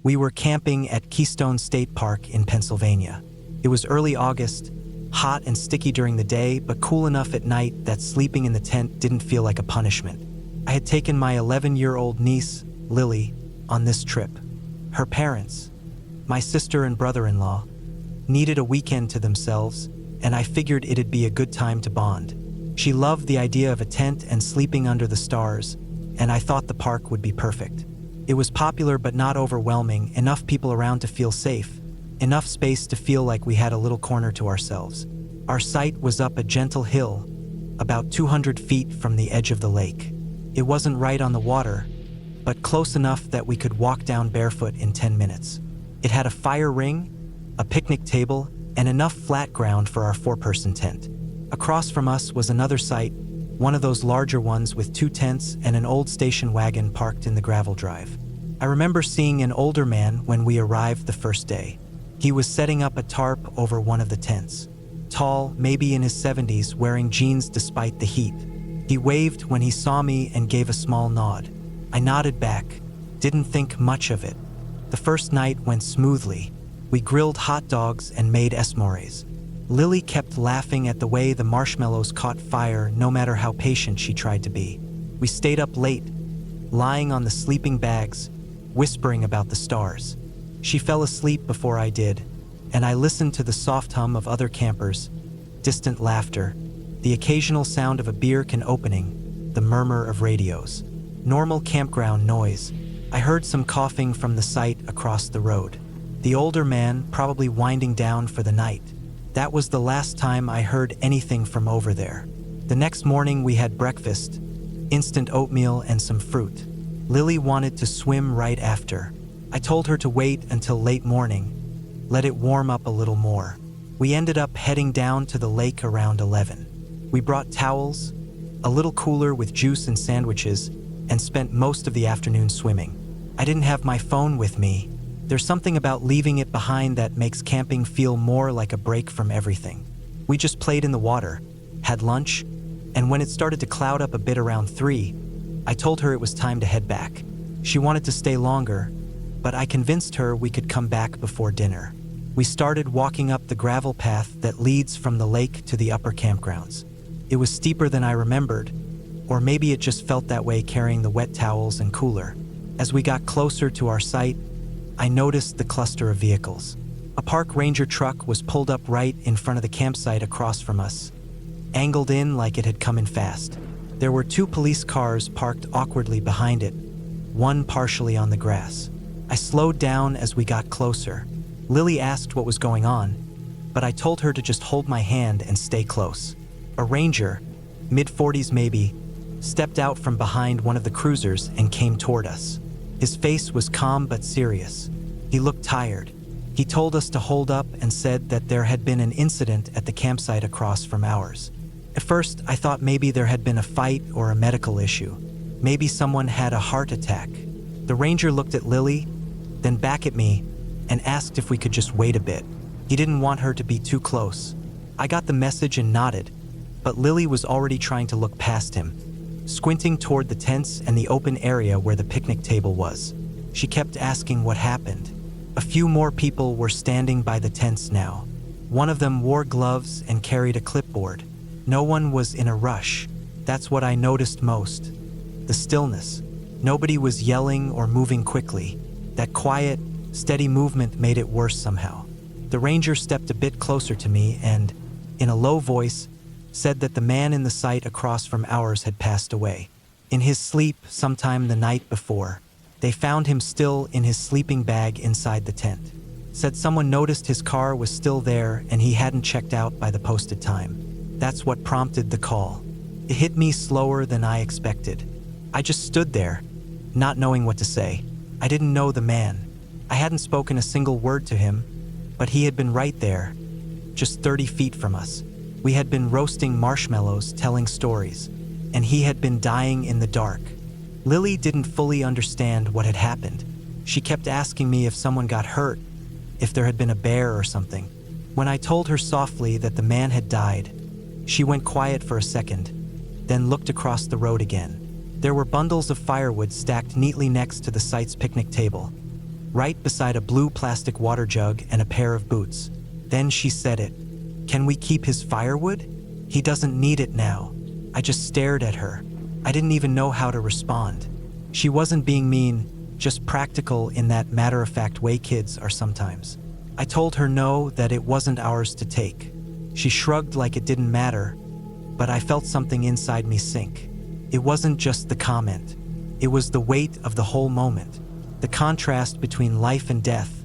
We were camping at Keystone State Park in Pennsylvania. It was early August, hot and sticky during the day, but cool enough at night that sleeping in the tent didn't feel like a punishment. I had taken my 11-year-old niece, Lily, on this trip. Her parents, my sister and brother-in-law, needed a weekend to themselves, and I figured it'd be a good time to bond. She loved the idea of a tent and sleeping under the stars, and I thought the park would be perfect. It was popular but not overwhelming, enough people around to feel safe, enough space to feel like we had a little corner to ourselves. Our site was up a gentle hill, about 200 feet from the edge of the lake. It wasn't right on the water, but close enough that we could walk down barefoot in 10 minutes. It had a fire ring, a picnic table, and enough flat ground for our 4-person tent. Across from us was another site, one of those larger ones with 2 tents and an old station wagon parked in the gravel drive. I remember seeing an older man when we arrived the first day. He was setting up a tarp over one of the tents. Tall, maybe in his 70s, wearing jeans despite the heat. He waved when he saw me and gave a small nod. I nodded back, didn't think much of it. The first night went smoothly. We grilled hot dogs and made s'mores. Lily kept laughing at the way the marshmallows caught fire no matter how patient she tried to be. We stayed up late, lying on the sleeping bags, whispering about the stars. She fell asleep before I did, and I listened to the soft hum of other campers, distant laughter, the occasional sound of a beer can opening, the murmur of radios. Normal campground noise. I heard some coughing from the site across the road. The older man probably winding down for the night. That was the last time I heard anything from over there. The next morning we had breakfast, instant oatmeal and some fruit. Lily wanted to swim right after. I told her to wait until late morning, let it warm up a little more. We ended up heading down to the lake around 11. We brought towels, a little cooler with juice and sandwiches, and spent most of the afternoon swimming. I didn't have my phone with me. There's something about leaving it behind that makes camping feel more like a break from everything. We just played in the water, had lunch, and when it started to cloud up a bit around 3, I told her it was time to head back. She wanted to stay longer, but I convinced her we could come back before dinner. We started walking up the gravel path that leads from the lake to the upper campgrounds. It was steeper than I remembered, or maybe it just felt that way carrying the wet towels and cooler. As we got closer to our site, I noticed the cluster of vehicles. A park ranger truck was pulled up right in front of the campsite across from us, angled in like it had come in fast. There were 2 police cars parked awkwardly behind it, one partially on the grass. I slowed down as we got closer. Lily asked what was going on, but I told her to just hold my hand and stay close. A ranger, mid-40s maybe, stepped out from behind one of the cruisers and came toward us. His face was calm but serious. He looked tired. He told us to hold up and said that there had been an incident at the campsite across from ours. At first, I thought maybe there had been a fight or a medical issue. Maybe someone had a heart attack. The ranger looked at Lily, then back at me, and asked if we could just wait a bit. He didn't want her to be too close. I got the message and nodded, but Lily was already trying to look past him, squinting toward the tents and the open area where the picnic table was. She kept asking what happened. A few more people were standing by the tents now. One of them wore gloves and carried a clipboard. No one was in a rush. That's what I noticed most. The stillness. Nobody was yelling or moving quickly. That quiet, steady movement made it worse somehow. The ranger stepped a bit closer to me and, in a low voice, said that the man in the site across from ours had passed away. In his sleep sometime the night before. They found him still in his sleeping bag inside the tent. Said someone noticed his car was still there and he hadn't checked out by the posted time. That's what prompted the call. It hit me slower than I expected. I just stood there, not knowing what to say. I didn't know the man. I hadn't spoken a single word to him, but he had been right there, just 30 feet from us. We had been roasting marshmallows, telling stories, and he had been dying in the dark. Lily didn't fully understand what had happened. She kept asking me if someone got hurt, if there had been a bear or something. When I told her softly that the man had died, she went quiet for a second, then looked across the road again. There were bundles of firewood stacked neatly next to the site's picnic table. right beside a blue plastic water jug and a pair of boots. Then she said it. "Can we keep his firewood? He doesn't need it now." I just stared at her. I didn't even know how to respond. She wasn't being mean, just practical in that matter-of-fact way kids are sometimes. I told her no, that it wasn't ours to take. She shrugged like it didn't matter, but I felt something inside me sink. It wasn't just the comment. It was the weight of the whole moment. The contrast between life and death,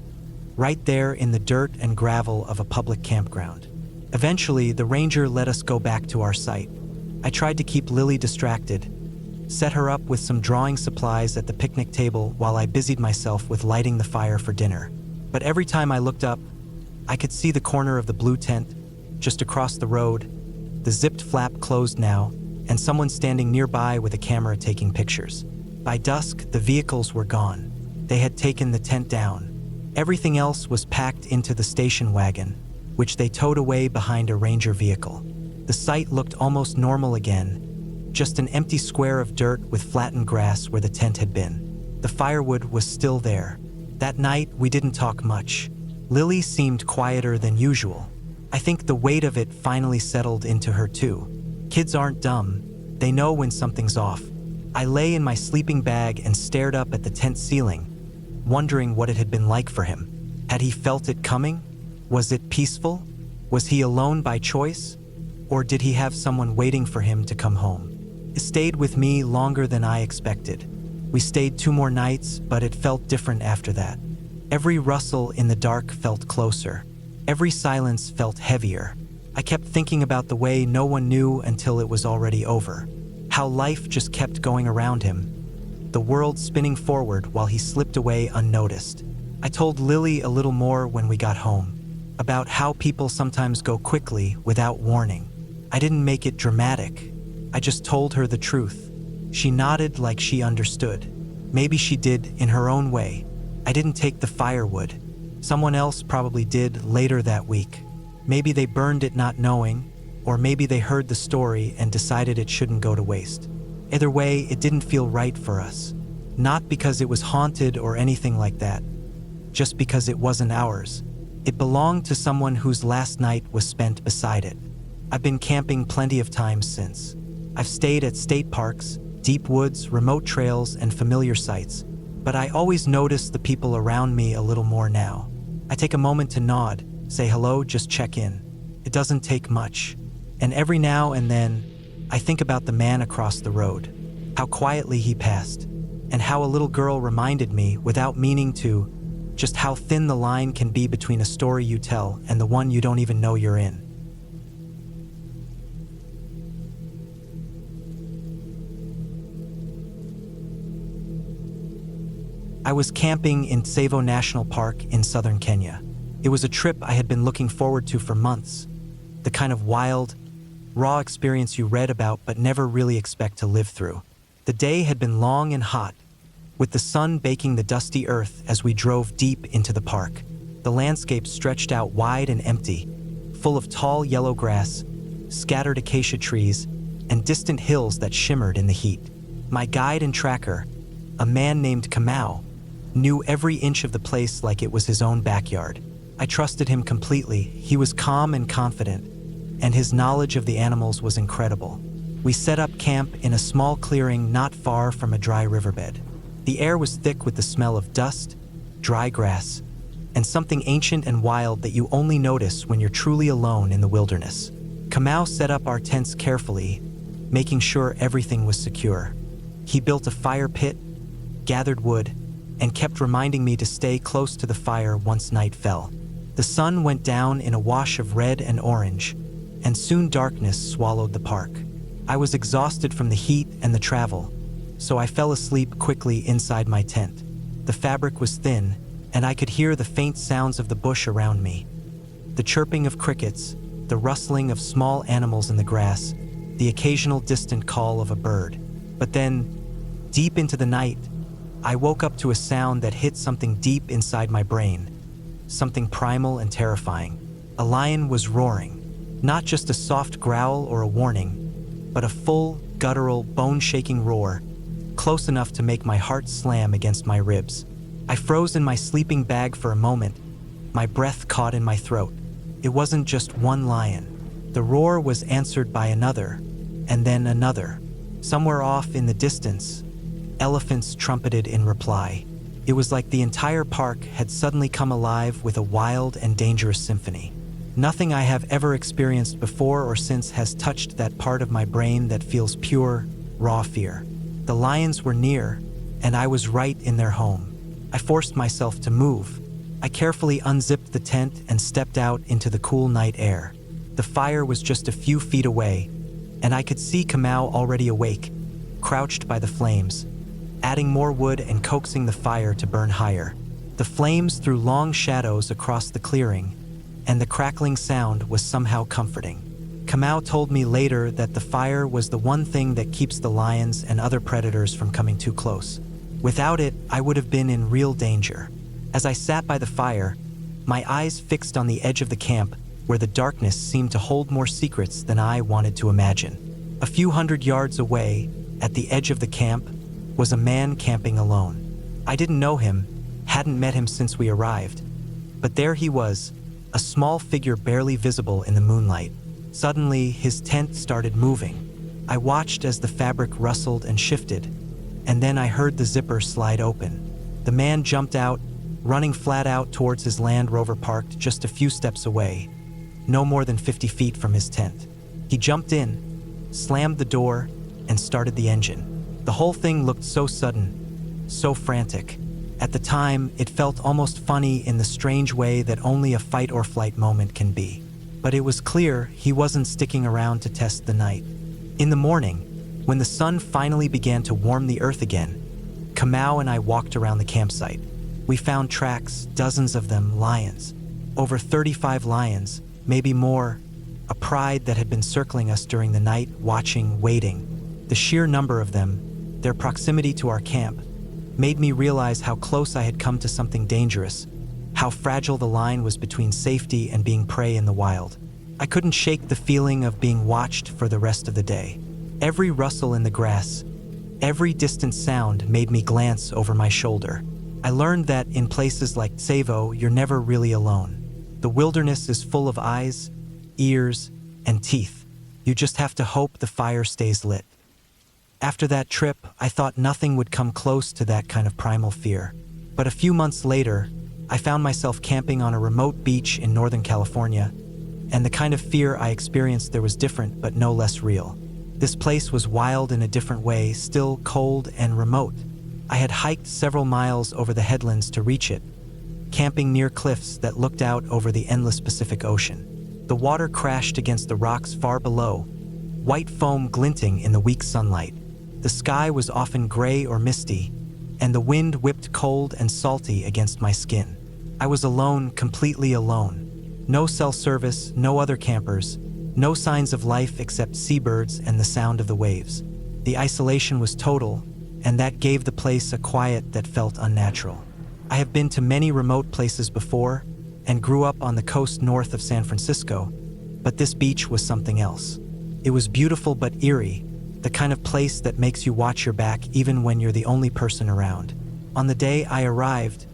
right there in the dirt and gravel of a public campground. Eventually, the ranger let us go back to our site. I tried to keep Lily distracted, set her up with some drawing supplies at the picnic table while I busied myself with lighting the fire for dinner. But every time I looked up, I could see the corner of the blue tent, just across the road, the zipped flap closed now, and someone standing nearby with a camera taking pictures. By dusk, the vehicles were gone. They had taken the tent down. Everything else was packed into the station wagon, which they towed away behind a ranger vehicle. The site looked almost normal again, just an empty square of dirt with flattened grass where the tent had been. The firewood was still there. That night, we didn't talk much. Lily seemed quieter than usual. I think the weight of it finally settled into her too. Kids aren't dumb. They know when something's off. I lay in my sleeping bag and stared up at the tent ceiling, wondering what it had been like for him. Had he felt it coming? Was it peaceful? Was he alone by choice? Or did he have someone waiting for him to come home? It stayed with me longer than I expected. We stayed 2 more nights, but it felt different after that. Every rustle in the dark felt closer. Every silence felt heavier. I kept thinking about the way no one knew until it was already over. How life just kept going around him, the world spinning forward while he slipped away unnoticed. I told Lily a little more when we got home, about how people sometimes go quickly without warning. I didn't make it dramatic. I just told her the truth. She nodded like she understood. Maybe she did in her own way. I didn't take the firewood. Someone else probably did later that week. Maybe they burned it not knowing, or maybe they heard the story and decided it shouldn't go to waste. Either way, it didn't feel right for us. Not because it was haunted or anything like that, just because it wasn't ours. It belonged to someone whose last night was spent beside it. I've been camping plenty of times since. I've stayed at state parks, deep woods, remote trails, and familiar sites, but I always notice the people around me a little more now. I take a moment to nod, say hello, just check in. It doesn't take much. And every now and then, I think about the man across the road, how quietly he passed, and how a little girl reminded me, without meaning to, just how thin the line can be between a story you tell and the one you don't even know you're in. I was camping in Tsavo National Park in southern Kenya. It was a trip I had been looking forward to for months. The kind of wild, raw experience you read about but never really expect to live through. The day had been long and hot, with the sun baking the dusty earth as we drove deep into the park. The landscape stretched out wide and empty, full of tall yellow grass, scattered acacia trees, and distant hills that shimmered in the heat. My guide and tracker, a man named Kamau, knew every inch of the place like it was his own backyard. I trusted him completely. He was calm and confident, and his knowledge of the animals was incredible. We set up camp in a small clearing not far from a dry riverbed. The air was thick with the smell of dust, dry grass, and something ancient and wild that you only notice when you're truly alone in the wilderness. Kamau set up our tents carefully, making sure everything was secure. He built a fire pit, gathered wood, and kept reminding me to stay close to the fire once night fell. The sun went down in a wash of red and orange, and soon darkness swallowed the park. I was exhausted from the heat and the travel, so I fell asleep quickly inside my tent. The fabric was thin, and I could hear the faint sounds of the bush around me. The chirping of crickets, the rustling of small animals in the grass, the occasional distant call of a bird. But then, deep into the night, I woke up to a sound that hit something deep inside my brain, something primal and terrifying. A lion was roaring, not just a soft growl or a warning, but a full, guttural, bone-shaking roar, close enough to make my heart slam against my ribs. I froze in my sleeping bag for a moment, my breath caught in my throat. It wasn't just one lion. The roar was answered by another, and then another. Somewhere off in the distance, elephants trumpeted in reply. It was like the entire park had suddenly come alive with a wild and dangerous symphony. Nothing I have ever experienced before or since has touched that part of my brain that feels pure, raw fear. The lions were near, and I was right in their home. I forced myself to move. I carefully unzipped the tent and stepped out into the cool night air. The fire was just a few feet away, and I could see Kamau already awake, crouched by the flames, adding more wood and coaxing the fire to burn higher. The flames threw long shadows across the clearing, and the crackling sound was somehow comforting. Kamau told me later that the fire was the one thing that keeps the lions and other predators from coming too close. Without it, I would have been in real danger. As I sat by the fire, my eyes fixed on the edge of the camp, where the darkness seemed to hold more secrets than I wanted to imagine. A few hundred yards away, at the edge of the camp, was a man camping alone. I didn't know him, hadn't met him since we arrived. But there he was, a small figure barely visible in the moonlight. Suddenly, his tent started moving. I watched as the fabric rustled and shifted, and then I heard the zipper slide open. The man jumped out, running flat out towards his Land Rover parked just a few steps away, no more than 50 feet from his tent. He jumped in, slammed the door, and started the engine. The whole thing looked so sudden, so frantic. At the time, it felt almost funny in the strange way that only a fight or flight moment can be. But it was clear he wasn't sticking around to test the night. In the morning, when the sun finally began to warm the earth again, Kamau and I walked around the campsite. We found tracks, dozens of them, lions. Over 35 lions, maybe more, a pride that had been circling us during the night, watching, waiting. The sheer number of them, their proximity to our camp, made me realize how close I had come to something dangerous, how fragile the line was between safety and being prey in the wild. I couldn't shake the feeling of being watched for the rest of the day. Every rustle in the grass, every distant sound made me glance over my shoulder. I learned that in places like Tsavo, you're never really alone. The wilderness is full of eyes, ears, and teeth. You just have to hope the fire stays lit. After that trip, I thought nothing would come close to that kind of primal fear. But a few months later, I found myself camping on a remote beach in Northern California, and the kind of fear I experienced there was different but no less real. This place was wild in a different way, still cold and remote. I had hiked several miles over the headlands to reach it, camping near cliffs that looked out over the endless Pacific Ocean. The water crashed against the rocks far below, white foam glinting in the weak sunlight. The sky was often gray or misty, and the wind whipped cold and salty against my skin. I was alone, completely alone. No cell service, no other campers, no signs of life except seabirds and the sound of the waves. The isolation was total, and that gave the place a quiet that felt unnatural. I have been to many remote places before, and grew up on the coast north of San Francisco, but this beach was something else. It was beautiful but eerie, the kind of place that makes you watch your back even when you're the only person around. On the day I arrived,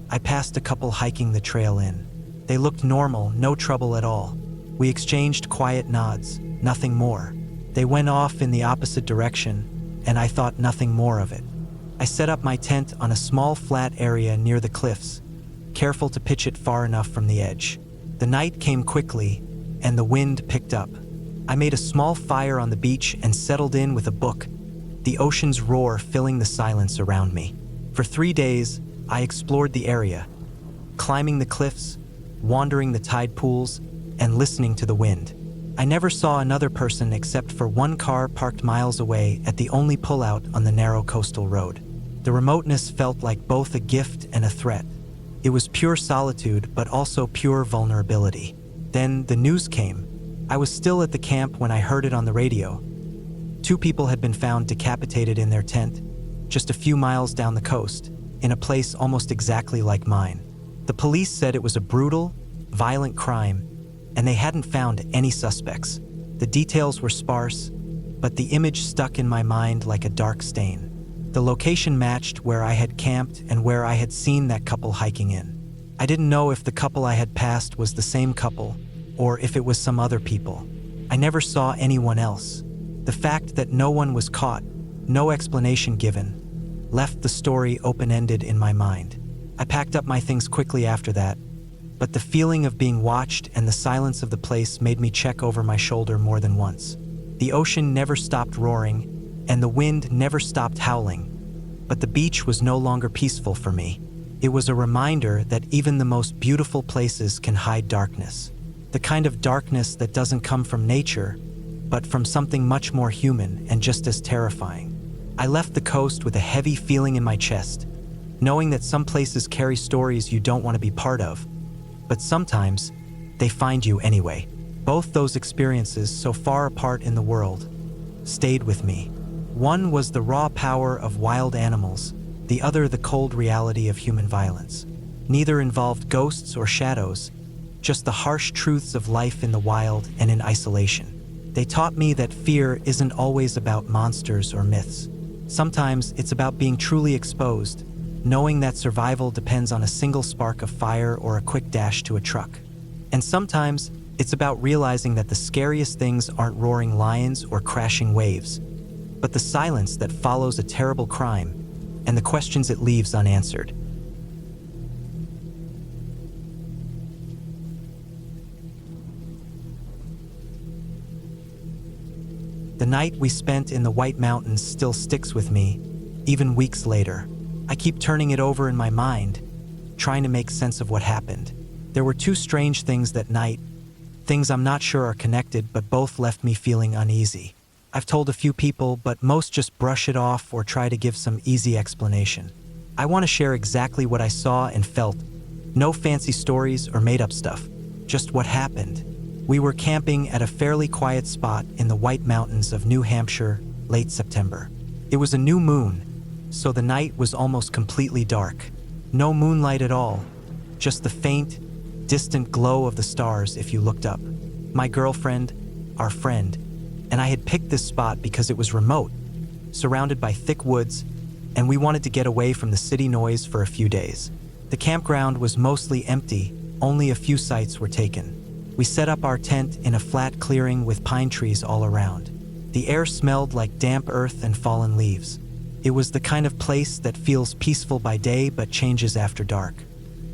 I passed a couple hiking the trail in. They looked normal, no trouble at all. We exchanged quiet nods, nothing more. They went off in the opposite direction, and I thought nothing more of it. I set up my tent on a small flat area near the cliffs, careful to pitch it far enough from the edge. The night came quickly, and the wind picked up. I made a small fire on the beach and settled in with a book, the ocean's roar filling the silence around me. For 3 days, I explored the area, climbing the cliffs, wandering the tide pools, and listening to the wind. I never saw another person except for one car parked miles away at the only pullout on the narrow coastal road. The remoteness felt like both a gift and a threat. It was pure solitude, but also pure vulnerability. Then the news came. I was still at the camp when I heard it on the radio. 2 people had been found decapitated in their tent, just a few miles down the coast, in a place almost exactly like mine. The police said it was a brutal, violent crime, and they hadn't found any suspects. The details were sparse, but the image stuck in my mind like a dark stain. The location matched where I had camped and where I had seen that couple hiking in. I didn't know if the couple I had passed was the same couple or if it was some other people. I never saw anyone else. The fact that no one was caught, no explanation given, left the story open-ended in my mind. I packed up my things quickly after that, but the feeling of being watched and the silence of the place made me check over my shoulder more than once. The ocean never stopped roaring, and the wind never stopped howling, but the beach was no longer peaceful for me. It was a reminder that even the most beautiful places can hide darkness. The kind of darkness that doesn't come from nature, but from something much more human and just as terrifying. I left the coast with a heavy feeling in my chest, knowing that some places carry stories you don't want to be part of, but sometimes they find you anyway. Both those experiences, so far apart in the world, stayed with me. One was the raw power of wild animals, the other the cold reality of human violence. Neither involved ghosts or shadows, just the harsh truths of life in the wild and in isolation. They taught me that fear isn't always about monsters or myths. Sometimes it's about being truly exposed, knowing that survival depends on a single spark of fire or a quick dash to a truck. And sometimes it's about realizing that the scariest things aren't roaring lions or crashing waves, but the silence that follows a terrible crime and the questions it leaves unanswered. The night we spent in the White Mountains still sticks with me, even weeks later. I keep turning it over in my mind, trying to make sense of what happened. There were two strange things that night, things I'm not sure are connected, but both left me feeling uneasy. I've told a few people, but most just brush it off or try to give some easy explanation. I want to share exactly what I saw and felt. No fancy stories or made-up stuff, just what happened. We were camping at a fairly quiet spot in the White Mountains of New Hampshire, late September. It was a new moon, so the night was almost completely dark. No moonlight at all, just the faint, distant glow of the stars if you looked up. My girlfriend, our friend, and I had picked this spot because it was remote, surrounded by thick woods, and we wanted to get away from the city noise for a few days. The campground was mostly empty, only a few sites were taken. We set up our tent in a flat clearing with pine trees all around. The air smelled like damp earth and fallen leaves. It was the kind of place that feels peaceful by day but changes after dark.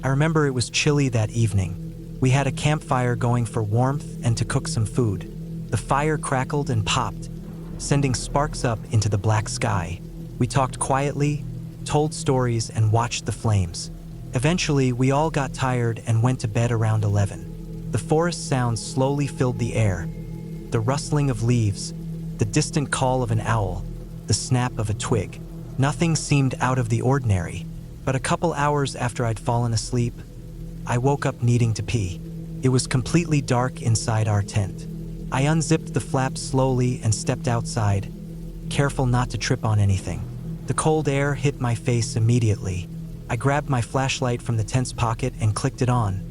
I remember it was chilly that evening. We had a campfire going for warmth and to cook some food. The fire crackled and popped, sending sparks up into the black sky. We talked quietly, told stories, and watched the flames. Eventually, we all got tired and went to bed around 11. The forest sounds slowly filled the air. The rustling of leaves, the distant call of an owl, the snap of a twig. Nothing seemed out of the ordinary, but a couple hours after I'd fallen asleep, I woke up needing to pee. It was completely dark inside our tent. I unzipped the flaps slowly and stepped outside, careful not to trip on anything. The cold air hit my face immediately. I grabbed my flashlight from the tent's pocket and clicked it on,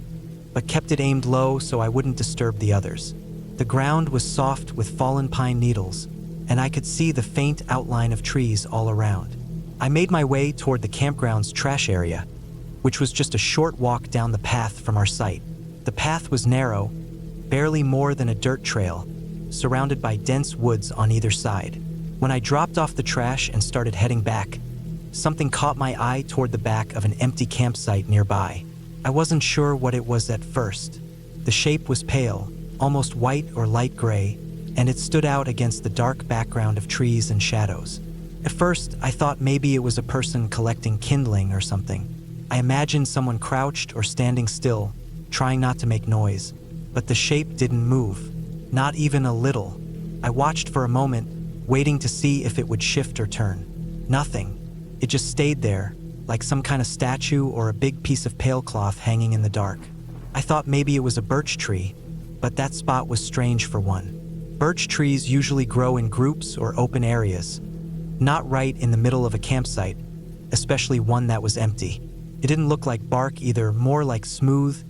but kept it aimed low so I wouldn't disturb the others. The ground was soft with fallen pine needles, and I could see the faint outline of trees all around. I made my way toward the campground's trash area, which was just a short walk down the path from our site. The path was narrow, barely more than a dirt trail, surrounded by dense woods on either side. When I dropped off the trash and started heading back, something caught my eye toward the back of an empty campsite nearby. I wasn't sure what it was at first. The shape was pale, almost white or light gray, and it stood out against the dark background of trees and shadows. At first, I thought maybe it was a person collecting kindling or something. I imagined someone crouched or standing still, trying not to make noise. But the shape didn't move, not even a little. I watched for a moment, waiting to see if it would shift or turn. Nothing. It just stayed there, like some kind of statue or a big piece of pale cloth hanging in the dark. I thought maybe it was a birch tree, but that spot was strange for one. Birch trees usually grow in groups or open areas, not right in the middle of a campsite, especially one that was empty. It didn't look like bark either, more like smooth,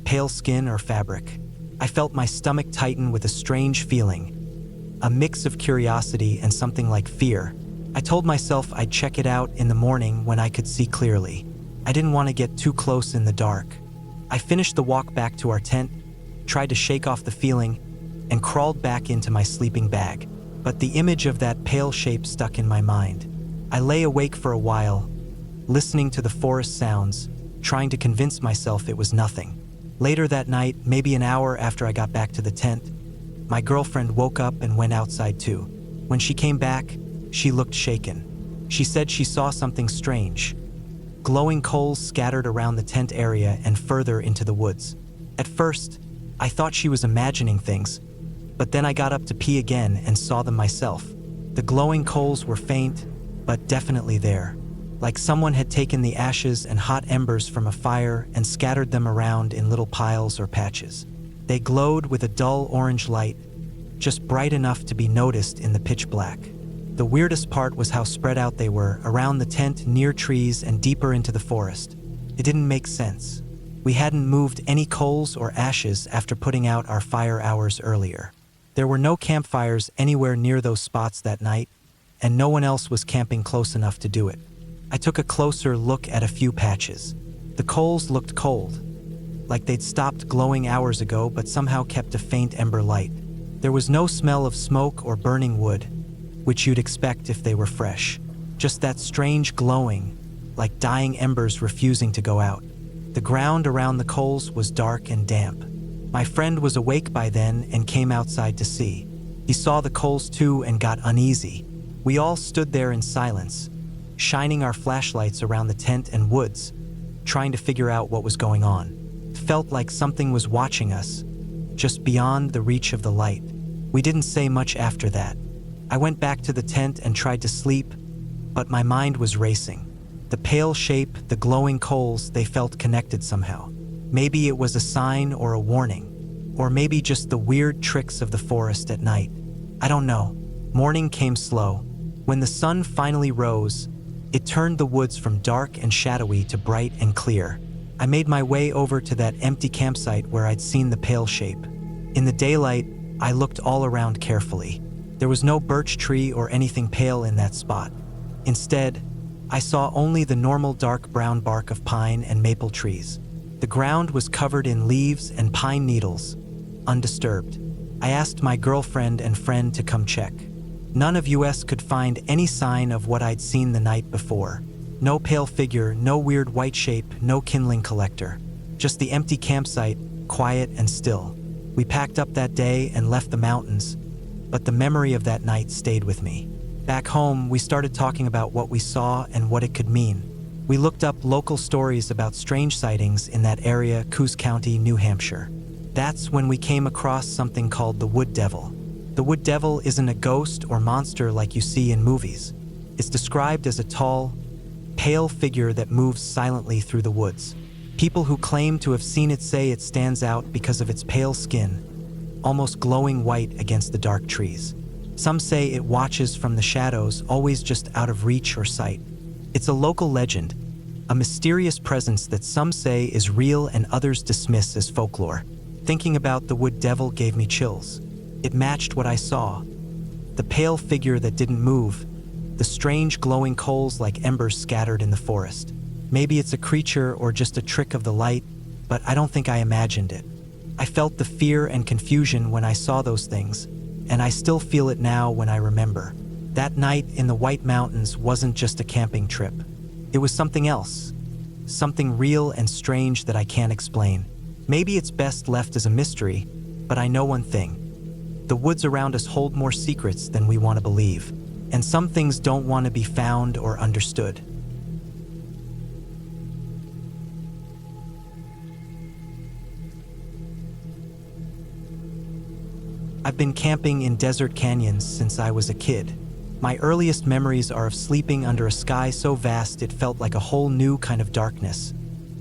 pale skin or fabric. I felt my stomach tighten with a strange feeling, a mix of curiosity and something like fear. I told myself I'd check it out in the morning when I could see clearly. I didn't want to get too close in the dark. I finished the walk back to our tent, tried to shake off the feeling, and crawled back into my sleeping bag. But the image of that pale shape stuck in my mind. I lay awake for a while, listening to the forest sounds, trying to convince myself it was nothing. Later that night, maybe an hour after I got back to the tent, my girlfriend woke up and went outside too. When she came back, she looked shaken. She said she saw something strange. Glowing coals scattered around the tent area and further into the woods. At first, I thought she was imagining things, but then I got up to pee again and saw them myself. The glowing coals were faint, but definitely there, like someone had taken the ashes and hot embers from a fire and scattered them around in little piles or patches. They glowed with a dull orange light, just bright enough to be noticed in the pitch black. The weirdest part was how spread out they were, around the tent, near trees, and deeper into the forest. It didn't make sense. We hadn't moved any coals or ashes after putting out our fire hours earlier. There were no campfires anywhere near those spots that night, and no one else was camping close enough to do it. I took a closer look at a few patches. The coals looked cold, like they'd stopped glowing hours ago but somehow kept a faint ember light. There was no smell of smoke or burning wood, which you'd expect if they were fresh. Just that strange glowing, like dying embers refusing to go out. The ground around the coals was dark and damp. My friend was awake by then and came outside to see. He saw the coals too and got uneasy. We all stood there in silence, shining our flashlights around the tent and woods, trying to figure out what was going on. It felt like something was watching us, just beyond the reach of the light. We didn't say much after that. I went back to the tent and tried to sleep, but my mind was racing. The pale shape, the glowing coals, they felt connected somehow. Maybe it was a sign or a warning, or maybe just the weird tricks of the forest at night. I don't know. Morning came slow. When the sun finally rose, it turned the woods from dark and shadowy to bright and clear. I made my way over to that empty campsite where I'd seen the pale shape. In the daylight, I looked all around carefully. There was no birch tree or anything pale in that spot. Instead, I saw only the normal dark brown bark of pine and maple trees. The ground was covered in leaves and pine needles, undisturbed. I asked my girlfriend and friend to come check. None of us could find any sign of what I'd seen the night before. No pale figure, no weird white shape, no kindling collector. Just the empty campsite, quiet and still. We packed up that day and left the mountains, but the memory of that night stayed with me. Back home, we started talking about what we saw and what it could mean. We looked up local stories about strange sightings in that area, Coos County, New Hampshire. That's when we came across something called the Wood Devil. The Wood Devil isn't a ghost or monster like you see in movies. It's described as a tall, pale figure that moves silently through the woods. People who claim to have seen it say it stands out because of its pale skin, almost glowing white against the dark trees. Some say it watches from the shadows, always just out of reach or sight. It's a local legend, a mysterious presence that some say is real and others dismiss as folklore. Thinking about the Wood Devil gave me chills. It matched what I saw. The pale figure that didn't move, the strange glowing coals like embers scattered in the forest. Maybe it's a creature or just a trick of the light, but I don't think I imagined it. I felt the fear and confusion when I saw those things, and I still feel it now when I remember. That night in the White Mountains wasn't just a camping trip. It was something else, something real and strange that I can't explain. Maybe it's best left as a mystery, but I know one thing. The woods around us hold more secrets than we want to believe, and some things don't want to be found or understood. I've been camping in desert canyons since I was a kid. My earliest memories are of sleeping under a sky so vast it felt like a whole new kind of darkness.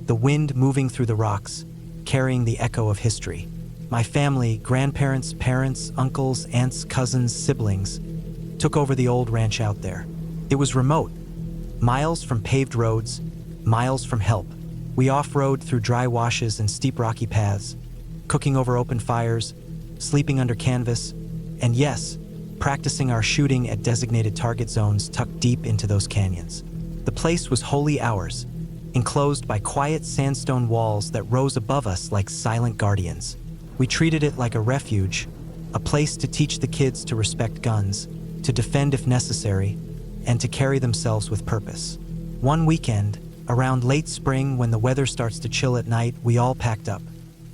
The wind moving through the rocks, carrying the echo of history. My family, grandparents, parents, uncles, aunts, cousins, siblings, took over the old ranch out there. It was remote, miles from paved roads, miles from help. We off-rode through dry washes and steep rocky paths, cooking over open fires, sleeping under canvas, and yes, practicing our shooting at designated target zones tucked deep into those canyons. The place was wholly ours, enclosed by quiet sandstone walls that rose above us like silent guardians. We treated it like a refuge, a place to teach the kids to respect guns, to defend if necessary, and to carry themselves with purpose. One weekend, around late spring when the weather starts to chill at night, we all packed up.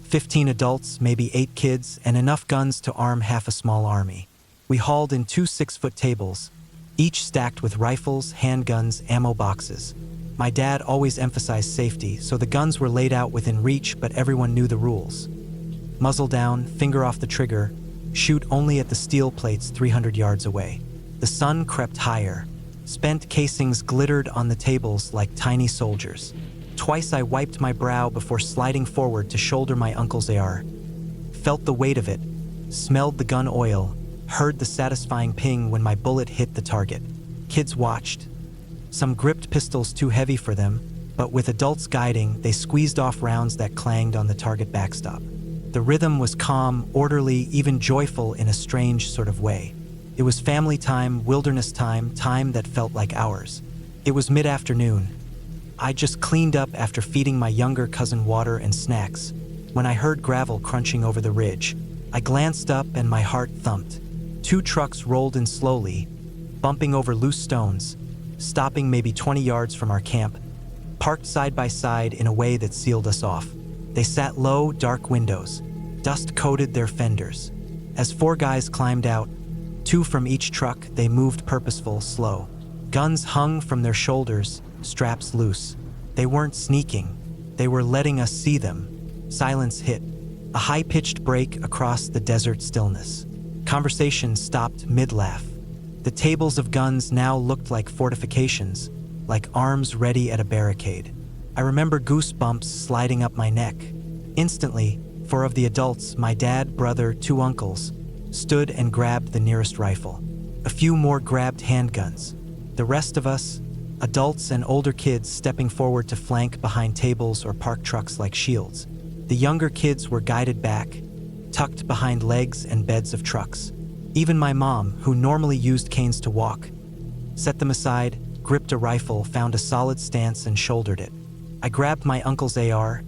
15 adults, maybe 8 kids, and enough guns to arm half a small army. We hauled in 2 6-foot tables, each stacked with rifles, handguns, ammo boxes. My dad always emphasized safety, so the guns were laid out within reach, but everyone knew the rules. Muzzle down, finger off the trigger, shoot only at the steel plates 300 yards away. The sun crept higher. Spent casings glittered on the tables like tiny soldiers. Twice I wiped my brow before sliding forward to shoulder my uncle's AR. Felt the weight of it, smelled the gun oil, heard the satisfying ping when my bullet hit the target. Kids watched. Some gripped pistols too heavy for them, but with adults guiding, they squeezed off rounds that clanged on the target backstop. The rhythm was calm, orderly, even joyful in a strange sort of way. It was family time, wilderness time, time that felt like ours. It was mid-afternoon. I just cleaned up after feeding my younger cousin water and snacks when I heard gravel crunching over the ridge. I glanced up and my heart thumped. 2 trucks rolled in slowly, bumping over loose stones, stopping maybe 20 yards from our camp, parked side by side in a way that sealed us off. They sat low, dark windows. Dust coated their fenders. As 4 guys climbed out, 2 from each truck, they moved purposeful, slow. Guns hung from their shoulders, straps loose. They weren't sneaking. They were letting us see them. Silence hit. A high-pitched break across the desert stillness. Conversation stopped mid-laugh. The tables of guns now looked like fortifications, like arms ready at a barricade. I remember goosebumps sliding up my neck. Instantly, 4 of the adults, my dad, brother, 2 uncles, stood and grabbed the nearest rifle. A few more grabbed handguns. The rest of us, adults and older kids, stepping forward to flank behind tables or park trucks like shields. The younger kids were guided back, tucked behind legs and beds of trucks. Even my mom, who normally used canes to walk, set them aside, gripped a rifle, found a solid stance and shouldered it. I grabbed my uncle's AR,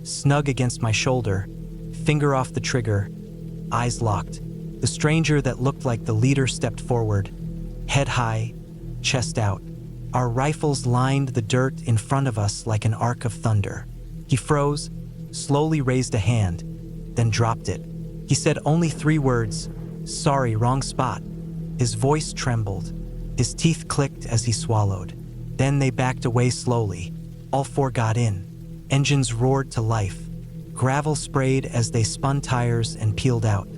snug against my shoulder, finger off the trigger, eyes locked. The stranger that looked like the leader stepped forward, head high, chest out. Our rifles lined the dirt in front of us like an arc of thunder. He froze, slowly raised a hand, then dropped it. He said only 3 words, "Sorry, wrong spot." His voice trembled. His teeth clicked as he swallowed. Then they backed away slowly. All 4 got in. Engines roared to life. Gravel sprayed as they spun tires and peeled out.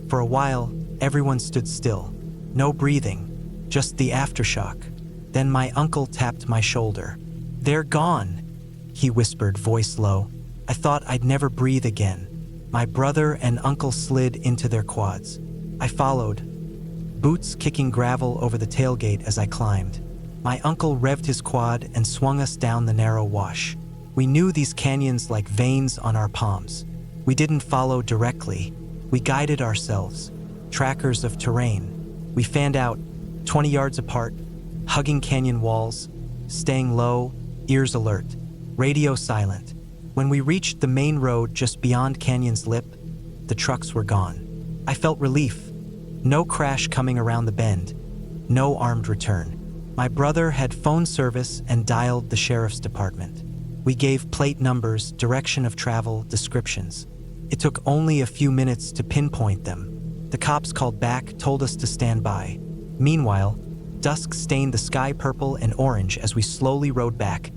For a while, everyone stood still. No breathing, just the aftershock. Then my uncle tapped my shoulder. "They're gone," he whispered, voice low. I thought I'd never breathe again. My brother and uncle slid into their quads. I followed, boots kicking gravel over the tailgate as I climbed. My uncle revved his quad and swung us down the narrow wash. We knew these canyons like veins on our palms. We didn't follow directly. We guided ourselves, trackers of terrain. We fanned out, 20 yards apart, hugging canyon walls, staying low, ears alert, radio silent. When we reached the main road just beyond Canyon's lip, the trucks were gone. I felt relief. No crash coming around the bend. No armed return. My brother had phone service and dialed the sheriff's department. We gave plate numbers, direction of travel, descriptions. It took only a few minutes to pinpoint them. The cops called back, told us to stand by. Meanwhile, dusk stained the sky purple and orange as we slowly rode back.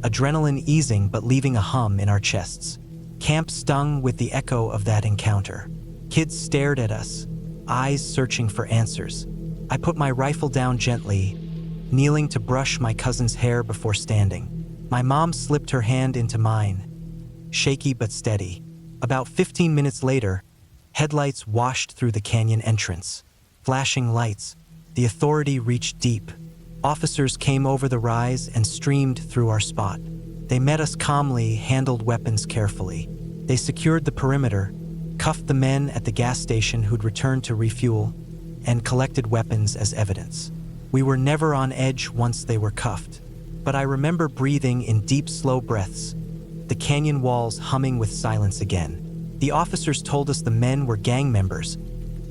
Adrenaline easing but leaving a hum in our chests. Camp stung with the echo of that encounter. Kids stared at us, eyes searching for answers. I put my rifle down gently, kneeling to brush my cousin's hair before standing. My mom slipped her hand into mine, shaky but steady. About 15 minutes later, headlights washed through the canyon entrance. Flashing lights, the authority reached deep. Officers came over the rise and streamed through our spot. They met us calmly, handled weapons carefully. They secured the perimeter, cuffed the men at the gas station who'd returned to refuel, and collected weapons as evidence. We were never on edge once they were cuffed. But I remember breathing in deep, slow breaths, the canyon walls humming with silence again. The officers told us the men were gang members,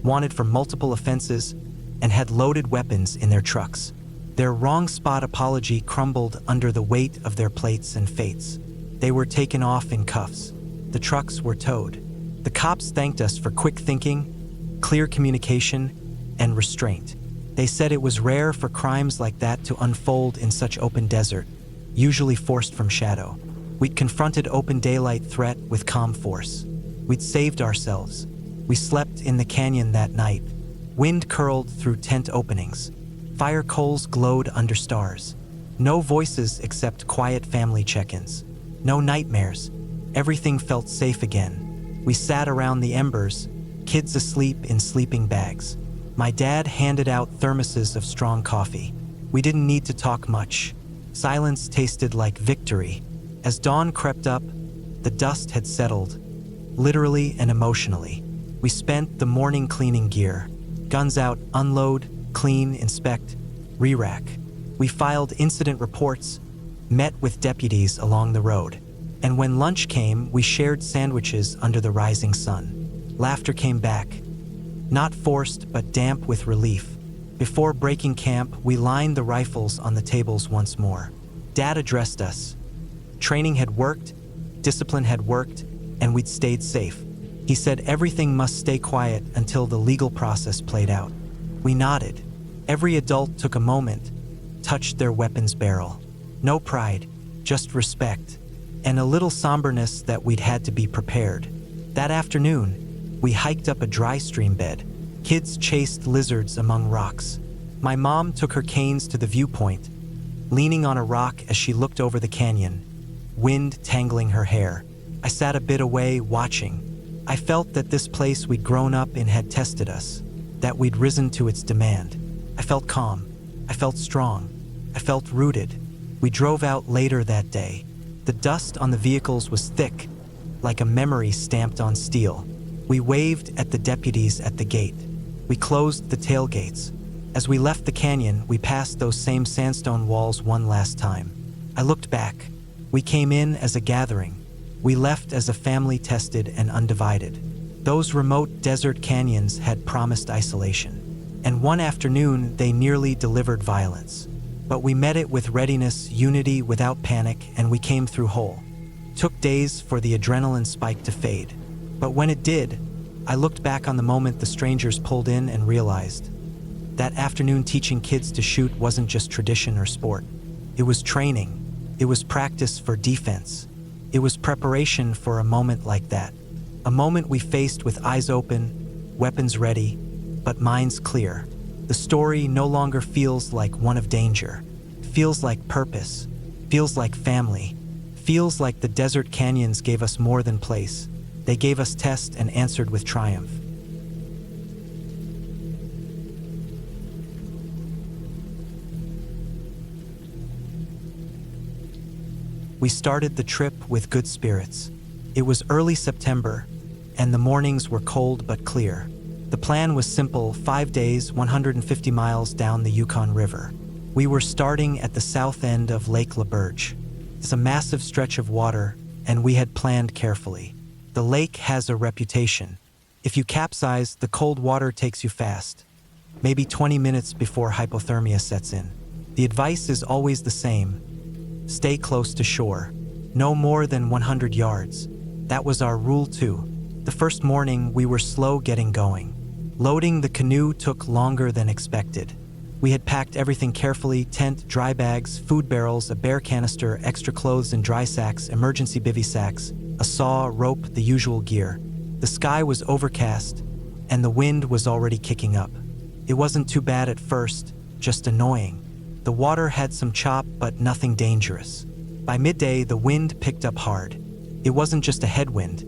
wanted for multiple offenses, and had loaded weapons in their trucks. Their wrong spot apology crumbled under the weight of their plates and fates. They were taken off in cuffs. The trucks were towed. The cops thanked us for quick thinking, clear communication, and restraint. They said it was rare for crimes like that to unfold in such open desert, usually forced from shadow. We'd confronted open daylight threat with calm force. We'd saved ourselves. We slept in the canyon that night. Wind curled through tent openings. Fire coals glowed under stars. No voices except quiet family check-ins. No nightmares. Everything felt safe again. We sat around the embers, kids asleep in sleeping bags. My dad handed out thermoses of strong coffee. We didn't need to talk much. Silence tasted like victory. As dawn crept up, the dust had settled, literally and emotionally. We spent the morning cleaning gear. Guns out, unload, clean, inspect, re-rack. We filed incident reports, met with deputies along the road. And when lunch came, we shared sandwiches under the rising sun. Laughter came back. Not forced, but damp with relief. Before breaking camp, we lined the rifles on the tables once more. Dad addressed us. Training had worked, discipline had worked, and we'd stayed safe. He said everything must stay quiet until the legal process played out. We nodded. Every adult took a moment, touched their weapon's barrel. No pride, just respect, and a little somberness that we'd had to be prepared. That afternoon, we hiked up a dry stream bed. Kids chased lizards among rocks. My mom took her canes to the viewpoint, leaning on a rock as she looked over the canyon, wind tangling her hair. I sat a bit away, watching. I felt that this place we'd grown up in had tested us, that we'd risen to its demand. I felt calm. I felt strong. I felt rooted. We drove out later that day. The dust on the vehicles was thick, like a memory stamped on steel. We waved at the deputies at the gate. We closed the tailgates. As we left the canyon, we passed those same sandstone walls one last time. I looked back. We came in as a gathering. We left as a family tested and undivided. Those remote desert canyons had promised isolation. And one afternoon, they nearly delivered violence. But we met it with readiness, unity without panic, and we came through whole. Took days for the adrenaline spike to fade. But when it did, I looked back on the moment the strangers pulled in and realized that afternoon teaching kids to shoot wasn't just tradition or sport. It was training. It was practice for defense. It was preparation for a moment like that. A moment we faced with eyes open, weapons ready, but minds clear. The story no longer feels like one of danger. It feels like purpose. Feels like family. Feels like the desert canyons gave us more than place. They gave us test and answered with triumph. We started the trip with good spirits. It was early September, and the mornings were cold but clear. The plan was simple: 5 days, 150 miles down the Yukon River. We were starting at the south end of Lake LaBerge. It's a massive stretch of water, and we had planned carefully. The lake has a reputation. If you capsize, the cold water takes you fast, maybe 20 minutes before hypothermia sets in. The advice is always the same: stay close to shore, no more than 100 yards. That was our rule too. The first morning, we were slow getting going. Loading the canoe took longer than expected. We had packed everything carefully: tent, dry bags, food barrels, a bear canister, extra clothes in dry sacks, emergency bivy sacks, a saw, rope, the usual gear. The sky was overcast, and the wind was already kicking up. It wasn't too bad at first, just annoying. The water had some chop, but nothing dangerous. By midday, the wind picked up hard. It wasn't just a headwind.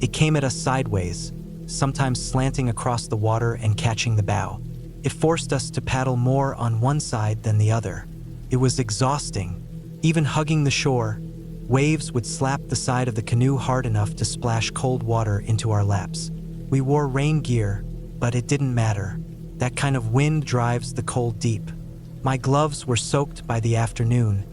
It came at us sideways, sometimes slanting across the water and catching the bow. It forced us to paddle more on one side than the other. It was exhausting. Even hugging the shore, waves would slap the side of the canoe hard enough to splash cold water into our laps. We wore rain gear, but it didn't matter. That kind of wind drives the cold deep. My gloves were soaked by the afternoon,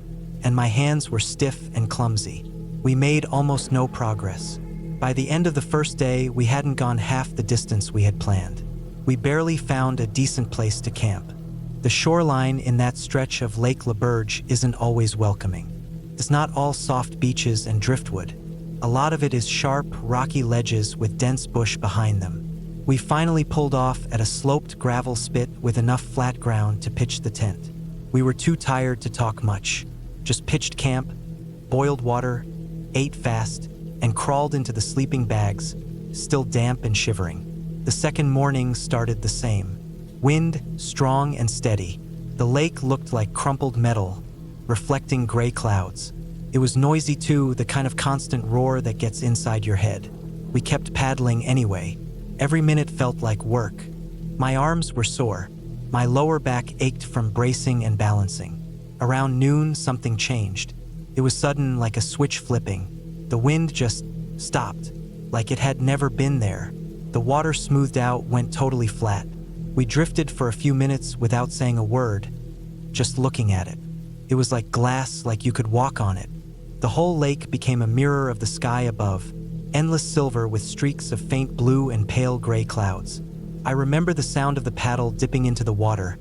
and my hands were stiff and clumsy. We made almost no progress. By the end of the first day, we hadn't gone half the distance we had planned. We barely found a decent place to camp. The shoreline in that stretch of Lake LaBerge isn't always welcoming. It's not all soft beaches and driftwood. A lot of it is sharp, rocky ledges with dense bush behind them. We finally pulled off at a sloped gravel spit with enough flat ground to pitch the tent. We were too tired to talk much. Just pitched camp, boiled water, ate fast, and crawled into the sleeping bags, still damp and shivering. The second morning started the same. Wind, strong and steady. The lake looked like crumpled metal, reflecting gray clouds. It was noisy too, the kind of constant roar that gets inside your head. We kept paddling anyway. Every minute felt like work. My arms were sore. My lower back ached from bracing and balancing. Around noon, something changed. It was sudden, like a switch flipping. The wind just stopped, like it had never been there. The water smoothed out, went totally flat. We drifted for a few minutes without saying a word, just looking at it. It was like glass, like you could walk on it. The whole lake became a mirror of the sky above, endless silver with streaks of faint blue and pale gray clouds. I remember the sound of the paddle dipping into the water,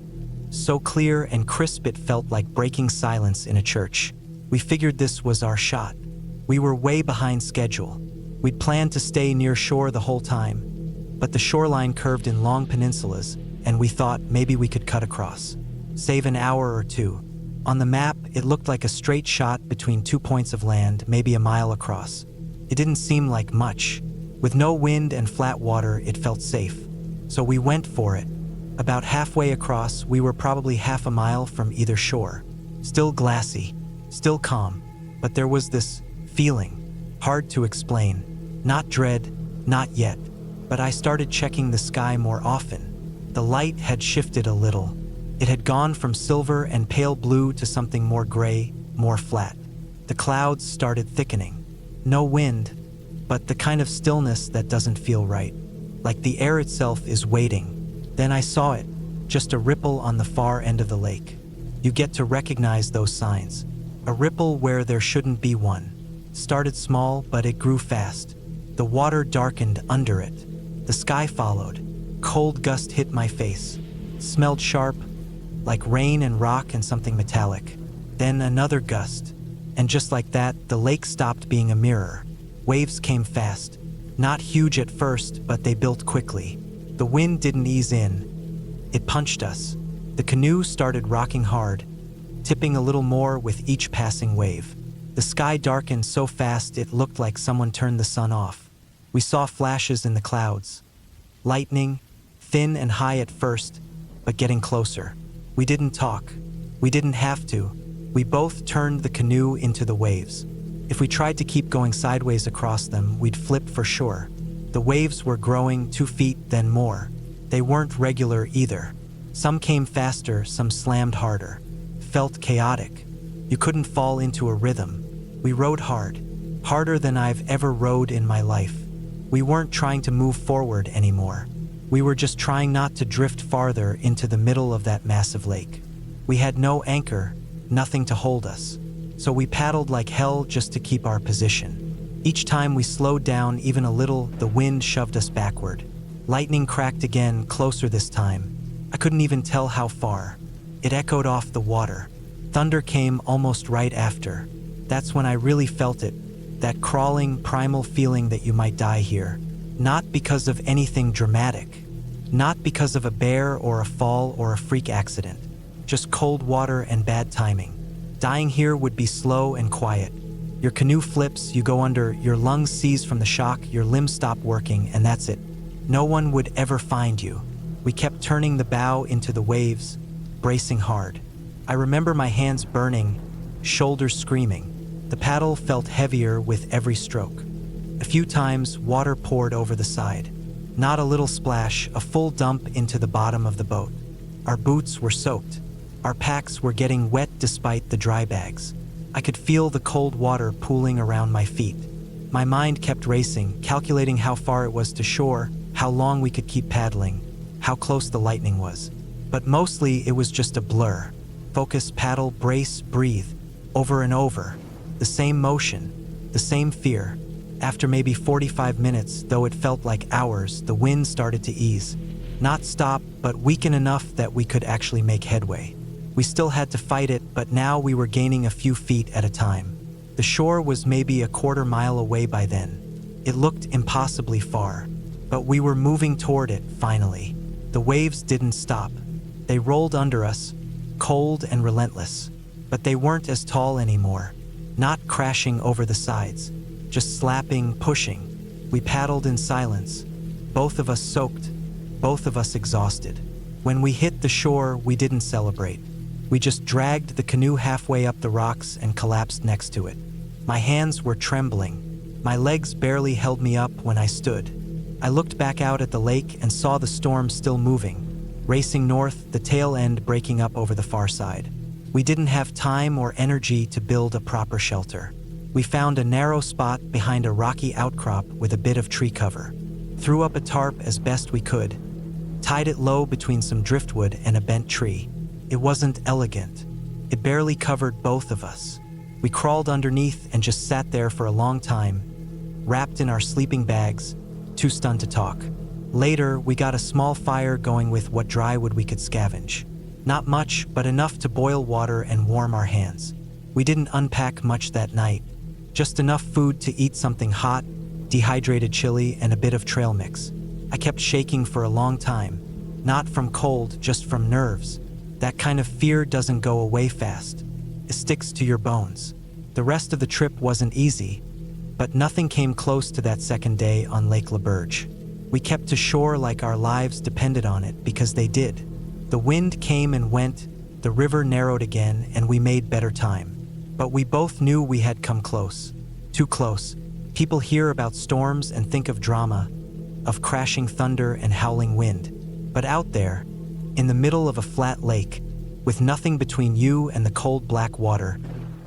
so clear and crisp it felt like breaking silence in a church. We figured this was our shot. We were way behind schedule. We'd planned to stay near shore the whole time, but the shoreline curved in long peninsulas, and we thought maybe we could cut across, save an hour or two. On the map, it looked like a straight shot between 2 points of land, maybe a mile across. It didn't seem like much. With no wind and flat water, it felt safe. So we went for it. About halfway across, we were probably half a mile from either shore. Still glassy, still calm, but there was this feeling, hard to explain. Not dread, not yet, but I started checking the sky more often. The light had shifted a little. It had gone from silver and pale blue to something more gray, more flat. The clouds started thickening. No wind, but the kind of stillness that doesn't feel right. Like the air itself is waiting. Then I saw it, just a ripple on the far end of the lake. You get to recognize those signs. A ripple where there shouldn't be one. Started small, but it grew fast. The water darkened under it. The sky followed. Cold gust hit my face. It smelled sharp, like rain and rock and something metallic. Then another gust. And just like that, the lake stopped being a mirror. Waves came fast. Not huge at first, but they built quickly. The wind didn't ease in. It punched us. The canoe started rocking hard, tipping a little more with each passing wave. The sky darkened so fast it looked like someone turned the sun off. We saw flashes in the clouds. Lightning, thin and high at first, but getting closer. We didn't talk. We didn't have to. We both turned the canoe into the waves. If we tried to keep going sideways across them, we'd flip for sure. The waves were growing 2 feet, then more. They weren't regular either. Some came faster, some slammed harder. Felt chaotic. You couldn't fall into a rhythm. We rode hard, harder than I've ever rode in my life. We weren't trying to move forward anymore. We were just trying not to drift farther into the middle of that massive lake. We had no anchor, nothing to hold us. So we paddled like hell just to keep our position. Each time we slowed down even a little, the wind shoved us backward. Lightning cracked again, closer this time. I couldn't even tell how far. It echoed off the water. Thunder came almost right after. That's when I really felt it, that crawling, primal feeling that you might die here. Not because of anything dramatic. Not because of a bear or a fall or a freak accident. Just cold water and bad timing. Dying here would be slow and quiet. Your canoe flips, you go under, your lungs seize from the shock, your limbs stop working, and that's it. No one would ever find you. We kept turning the bow into the waves, bracing hard. I remember my hands burning, shoulders screaming. The paddle felt heavier with every stroke. A few times, water poured over the side. Not a little splash, a full dump into the bottom of the boat. Our boots were soaked. Our packs were getting wet despite the dry bags. I could feel the cold water pooling around my feet. My mind kept racing, calculating how far it was to shore, how long we could keep paddling, how close the lightning was. But mostly it was just a blur. Focus, paddle, brace, breathe. Over and over. The same motion. The same fear. After maybe 45 minutes, though it felt like hours, the wind started to ease. Not stop, but weaken enough that we could actually make headway. We still had to fight it, but now we were gaining a few feet at a time. The shore was maybe a quarter mile away by then. It looked impossibly far, but we were moving toward it, finally. The waves didn't stop. They rolled under us, cold and relentless, but they weren't as tall anymore, not crashing over the sides, just slapping, pushing. We paddled in silence, both of us soaked, both of us exhausted. When we hit the shore, we didn't celebrate. We just dragged the canoe halfway up the rocks and collapsed next to it. My hands were trembling. My legs barely held me up when I stood. I looked back out at the lake and saw the storm still moving, racing north, the tail end breaking up over the far side. We didn't have time or energy to build a proper shelter. We found a narrow spot behind a rocky outcrop with a bit of tree cover, threw up a tarp as best we could, tied it low between some driftwood and a bent tree. It wasn't elegant. It barely covered both of us. We crawled underneath and just sat there for a long time, wrapped in our sleeping bags, too stunned to talk. Later, we got a small fire going with what dry wood we could scavenge. Not much, but enough to boil water and warm our hands. We didn't unpack much that night. Just enough food to eat something hot, dehydrated chili, and a bit of trail mix. I kept shaking for a long time. Not from cold, just from nerves. That kind of fear doesn't go away fast. It sticks to your bones. The rest of the trip wasn't easy, but nothing came close to that second day on Lake LaBerge. We kept to shore like our lives depended on it, because they did. The wind came and went, the river narrowed again, and we made better time. But we both knew we had come close. Too close. People hear about storms and think of drama, of crashing thunder and howling wind. But out there, in the middle of a flat lake, with nothing between you and the cold black water,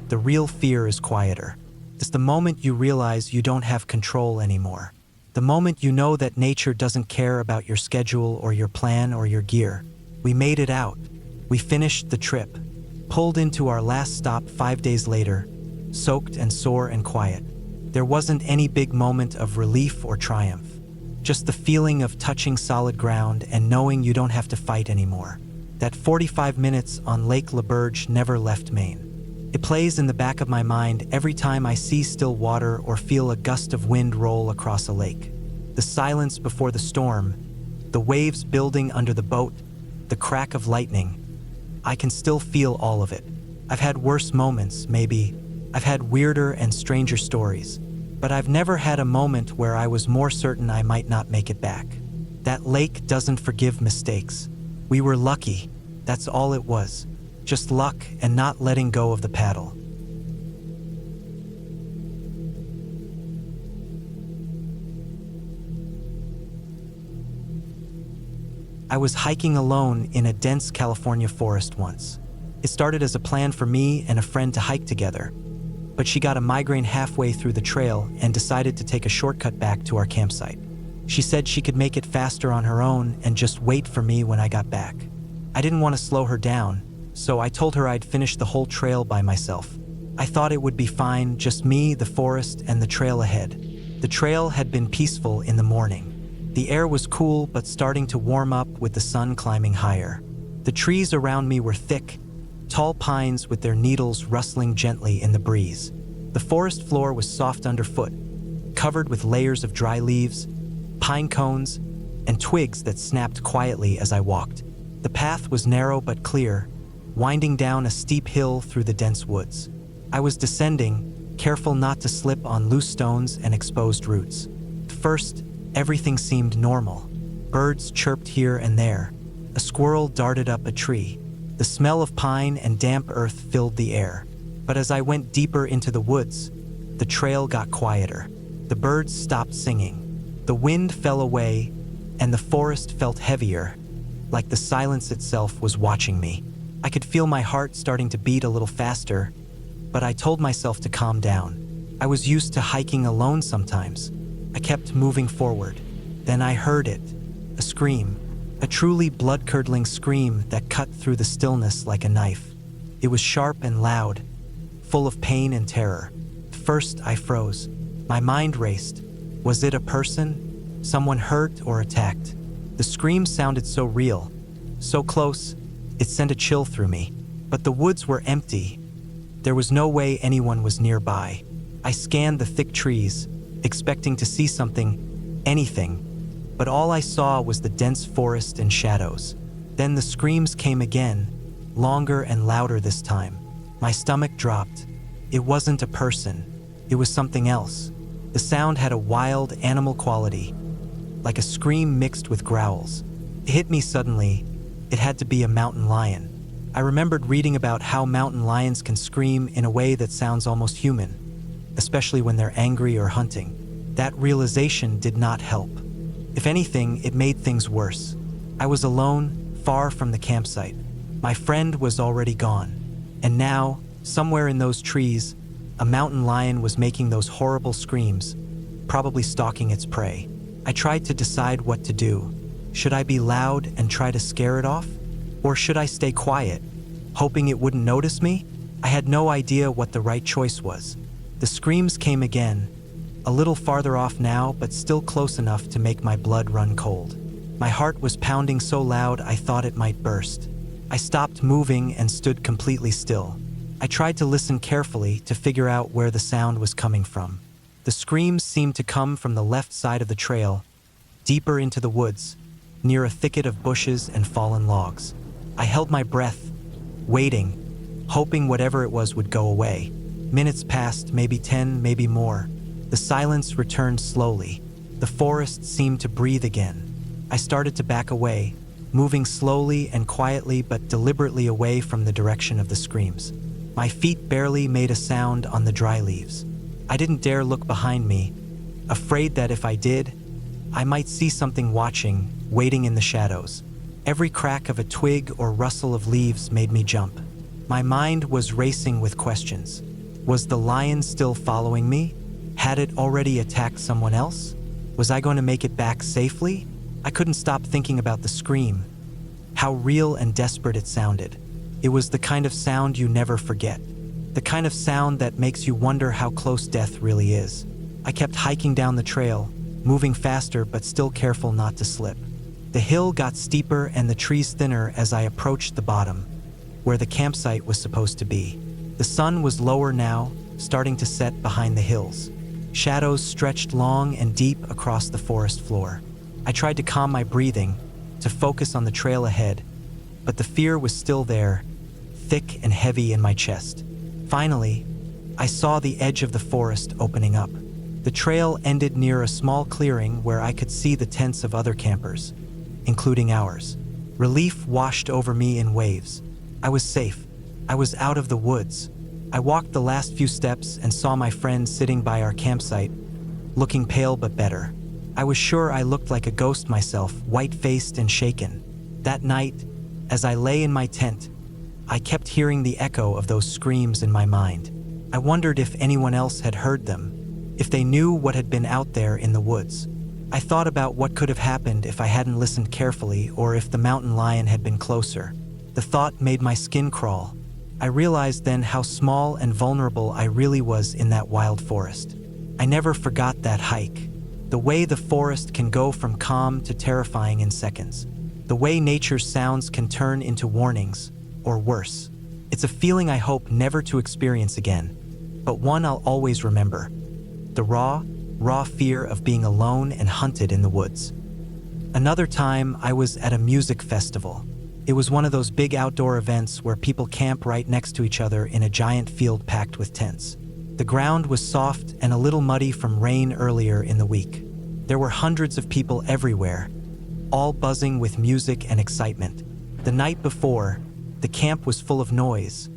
the real fear is quieter. It's the moment you realize you don't have control anymore. The moment you know that nature doesn't care about your schedule or your plan or your gear. We made it out. We finished the trip, pulled into our last stop 5 days later, soaked and sore and quiet. There wasn't any big moment of relief or triumph, just the feeling of touching solid ground and knowing you don't have to fight anymore. That 45 minutes on Lake LaBerge never left Maine. It plays in the back of my mind every time I see still water or feel a gust of wind roll across a lake. The silence before the storm, the waves building under the boat, the crack of lightning. I can still feel all of it. I've had worse moments, maybe. I've had weirder and stranger stories. But I've never had a moment where I was more certain I might not make it back. That lake doesn't forgive mistakes. We were lucky. That's all it was. Just luck and not letting go of the paddle. I was hiking alone in a dense California forest once. It started as a plan for me and a friend to hike together, but she got a migraine halfway through the trail and decided to take a shortcut back to our campsite. She said she could make it faster on her own and just wait for me when I got back. I didn't want to slow her down, so I told her I'd finish the whole trail by myself. I thought it would be fine, just me, the forest, and the trail ahead. The trail had been peaceful in the morning. The air was cool but starting to warm up with the sun climbing higher. The trees around me were thick, tall pines with their needles rustling gently in the breeze. The forest floor was soft underfoot, covered with layers of dry leaves, pine cones, and twigs that snapped quietly as I walked. The path was narrow but clear, winding down a steep hill through the dense woods. I was descending, careful not to slip on loose stones and exposed roots. At first, everything seemed normal. Birds chirped here and there. A squirrel darted up a tree. The smell of pine and damp earth filled the air. But as I went deeper into the woods, the trail got quieter. The birds stopped singing. The wind fell away, and the forest felt heavier, like the silence itself was watching me. I could feel my heart starting to beat a little faster, but I told myself to calm down. I was used to hiking alone sometimes. I kept moving forward. Then I heard it, a scream, A truly blood-curdling scream that cut through the stillness like a knife. It was sharp and loud, full of pain and terror. First, I froze. My mind raced. Was it a person? Someone hurt or attacked? The scream sounded so real, so close, it sent a chill through me. But the woods were empty. There was no way anyone was nearby. I scanned the thick trees, expecting to see something, anything. But all I saw was the dense forest and shadows. Then the screams came again, longer and louder this time. My stomach dropped. It wasn't a person. It was something else. The sound had a wild, animal quality, like a scream mixed with growls. It hit me suddenly. It had to be a mountain lion. I remembered reading about how mountain lions can scream in a way that sounds almost human, especially when they're angry or hunting. That realization did not help. If anything, it made things worse. I was alone, far from the campsite. My friend was already gone. And now, somewhere in those trees, a mountain lion was making those horrible screams, probably stalking its prey. I tried to decide what to do. Should I be loud and try to scare it off? Or should I stay quiet, hoping it wouldn't notice me? I had no idea what the right choice was. The screams came again, a little farther off now, but still close enough to make my blood run cold. My heart was pounding so loud I thought it might burst. I stopped moving and stood completely still. I tried to listen carefully to figure out where the sound was coming from. The screams seemed to come from the left side of the trail, deeper into the woods, near a thicket of bushes and fallen logs. I held my breath, waiting, hoping whatever it was would go away. Minutes passed, maybe 10, maybe more. The silence returned slowly. The forest seemed to breathe again. I started to back away, moving slowly and quietly but deliberately away from the direction of the screams. My feet barely made a sound on the dry leaves. I didn't dare look behind me, afraid that if I did, I might see something watching, waiting in the shadows. Every crack of a twig or rustle of leaves made me jump. My mind was racing with questions. Was the lion still following me? Had it already attacked someone else? Was I going to make it back safely? I couldn't stop thinking about the scream, how real and desperate it sounded. It was the kind of sound you never forget, the kind of sound that makes you wonder how close death really is. I kept hiking down the trail, moving faster but still careful not to slip. The hill got steeper and the trees thinner as I approached the bottom, where the campsite was supposed to be. The sun was lower now, starting to set behind the hills. Shadows stretched long and deep across the forest floor. I tried to calm my breathing, to focus on the trail ahead, but the fear was still there, thick and heavy in my chest. Finally, I saw the edge of the forest opening up. The trail ended near a small clearing where I could see the tents of other campers, including ours. Relief washed over me in waves. I was safe. I was out of the woods. I walked the last few steps and saw my friend sitting by our campsite, looking pale but better. I was sure I looked like a ghost myself, white-faced and shaken. That night, as I lay in my tent, I kept hearing the echo of those screams in my mind. I wondered if anyone else had heard them, if they knew what had been out there in the woods. I thought about what could have happened if I hadn't listened carefully or if the mountain lion had been closer. The thought made my skin crawl. I realized then how small and vulnerable I really was in that wild forest. I never forgot that hike. The way the forest can go from calm to terrifying in seconds. The way nature's sounds can turn into warnings, or worse. It's a feeling I hope never to experience again, but one I'll always remember. The raw fear of being alone and hunted in the woods. Another time, I was at a music festival. It was one of those big outdoor events where people camp right next to each other in a giant field packed with tents. The ground was soft and a little muddy from rain earlier in the week. There were hundreds of people everywhere, all buzzing with music and excitement. The night before, the camp was full of noise,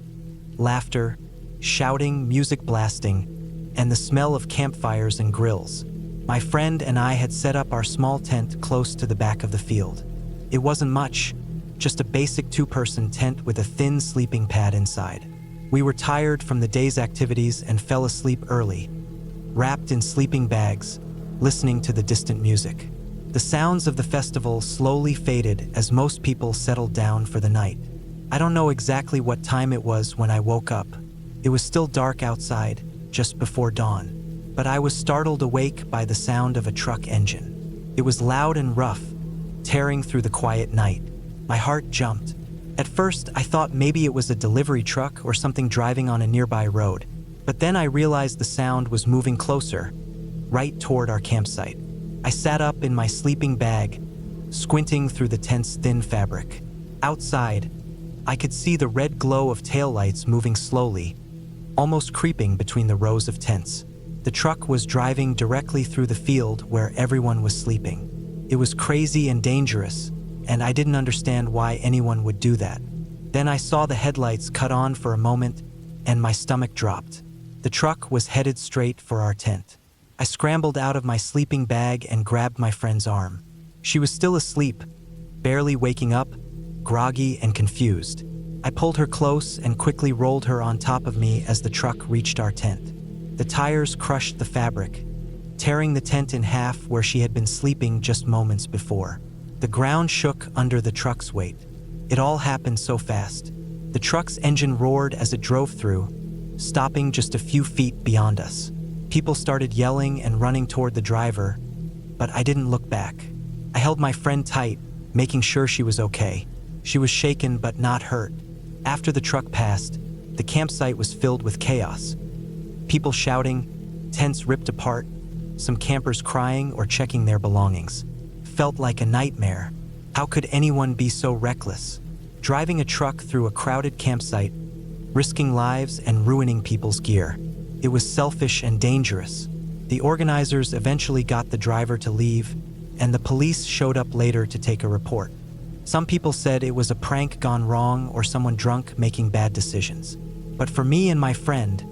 laughter, shouting, music blasting, and the smell of campfires and grills. My friend and I had set up our small tent close to the back of the field. It wasn't much, just a basic two-person tent with a thin sleeping pad inside. We were tired from the day's activities and fell asleep early, wrapped in sleeping bags, listening to the distant music. The sounds of the festival slowly faded as most people settled down for the night. I don't know exactly what time it was when I woke up. It was still dark outside, just before dawn. But I was startled awake by the sound of a truck engine. It was loud and rough, tearing through the quiet night. My heart jumped. At first, I thought maybe it was a delivery truck or something driving on a nearby road. But then I realized the sound was moving closer, right toward our campsite. I sat up in my sleeping bag, squinting through the tent's thin fabric. Outside, I could see the red glow of taillights moving slowly, almost creeping between the rows of tents. The truck was driving directly through the field where everyone was sleeping. It was crazy and dangerous, and I didn't understand why anyone would do that. Then I saw the headlights cut on for a moment, and my stomach dropped. The truck was headed straight for our tent. I scrambled out of my sleeping bag and grabbed my friend's arm. She was still asleep, barely waking up, groggy and confused. I pulled her close and quickly rolled her on top of me as the truck reached our tent. The tires crushed the fabric, tearing the tent in half where she had been sleeping just moments before. The ground shook under the truck's weight. It all happened so fast. The truck's engine roared as it drove through, stopping just a few feet beyond us. People started yelling and running toward the driver, but I didn't look back. I held my friend tight, making sure she was okay. She was shaken but not hurt. After the truck passed, the campsite was filled with chaos. People shouting, tents ripped apart, some campers crying or checking their belongings. Felt like a nightmare. How could anyone be so reckless? Driving a truck through a crowded campsite, risking lives and ruining people's gear. It was selfish and dangerous. The organizers eventually got the driver to leave, and the police showed up later to take a report. Some people said it was a prank gone wrong or someone drunk making bad decisions. But for me and my friend,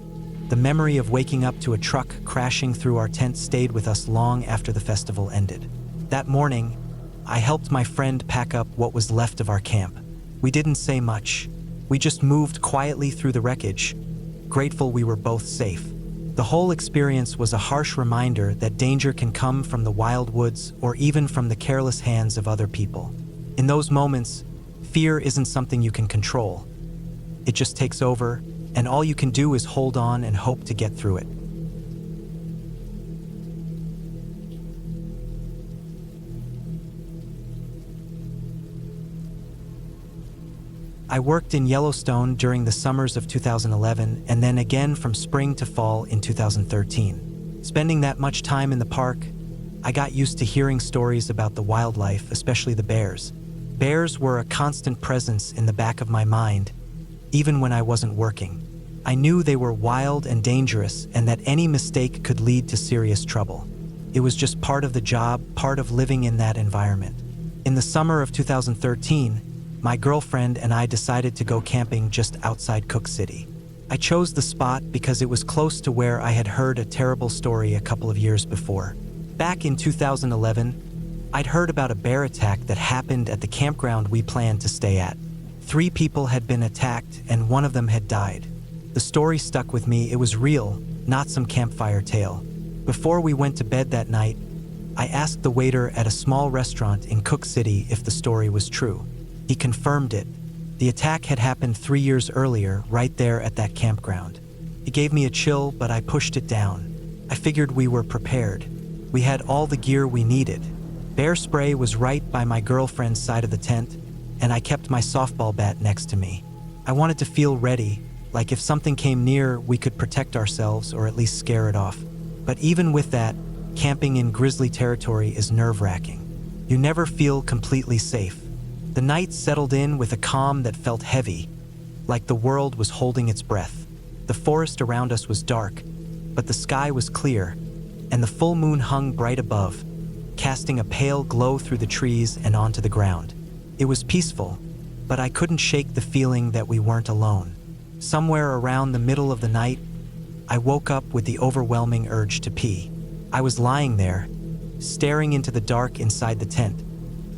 the memory of waking up to a truck crashing through our tent stayed with us long after the festival ended. That morning, I helped my friend pack up what was left of our camp. We didn't say much. We just moved quietly through the wreckage, grateful we were both safe. The whole experience was a harsh reminder that danger can come from the wild woods or even from the careless hands of other people. In those moments, fear isn't something you can control. It just takes over, and all you can do is hold on and hope to get through it. I worked in Yellowstone during the summers of 2011 and then again from spring to fall in 2013. Spending that much time in the park, I got used to hearing stories about the wildlife, especially the bears. Bears were a constant presence in the back of my mind, even when I wasn't working. I knew they were wild and dangerous and that any mistake could lead to serious trouble. It was just part of the job, part of living in that environment. In the summer of 2013, my girlfriend and I decided to go camping just outside Cook City. I chose the spot because it was close to where I had heard a terrible story a couple of years before. Back in 2011, I'd heard about a bear attack that happened at the campground we planned to stay at. 3 people had been attacked and one of them had died. The story stuck with me. It was real, not some campfire tale. Before we went to bed that night, I asked the waiter at a small restaurant in Cook City if the story was true. He confirmed it. The attack had happened 3 years earlier, right there at that campground. It gave me a chill, but I pushed it down. I figured we were prepared. We had all the gear we needed. Bear spray was right by my girlfriend's side of the tent, and I kept my softball bat next to me. I wanted to feel ready, like if something came near, we could protect ourselves or at least scare it off. But even with that, camping in grizzly territory is nerve-wracking. You never feel completely safe. The night settled in with a calm that felt heavy, like the world was holding its breath. The forest around us was dark, but the sky was clear, and the full moon hung bright above, casting a pale glow through the trees and onto the ground. It was peaceful, but I couldn't shake the feeling that we weren't alone. Somewhere around the middle of the night, I woke up with the overwhelming urge to pee. I was lying there, staring into the dark inside the tent,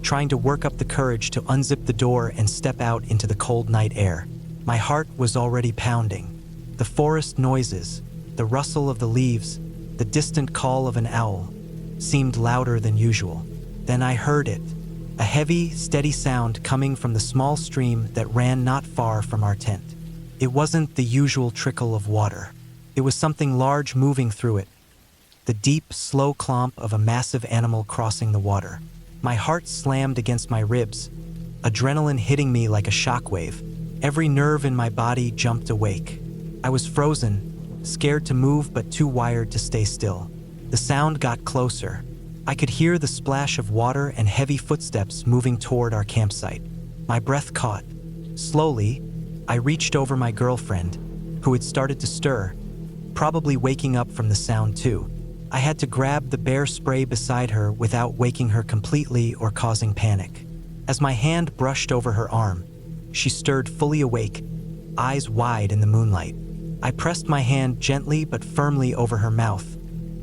trying to work up the courage to unzip the door and step out into the cold night air. My heart was already pounding. The forest noises, the rustle of the leaves, the distant call of an owl seemed louder than usual. Then I heard it, a heavy, steady sound coming from the small stream that ran not far from our tent. It wasn't the usual trickle of water. It was something large moving through it, the deep, slow clomp of a massive animal crossing the water. My heart slammed against my ribs, adrenaline hitting me like a shockwave. Every nerve in my body jumped awake. I was frozen, scared to move but too wired to stay still. The sound got closer. I could hear the splash of water and heavy footsteps moving toward our campsite. My breath caught. Slowly, I reached over my girlfriend, who had started to stir, probably waking up from the sound too. I had to grab the bear spray beside her without waking her completely or causing panic. As my hand brushed over her arm, she stirred fully awake, eyes wide in the moonlight. I pressed my hand gently but firmly over her mouth,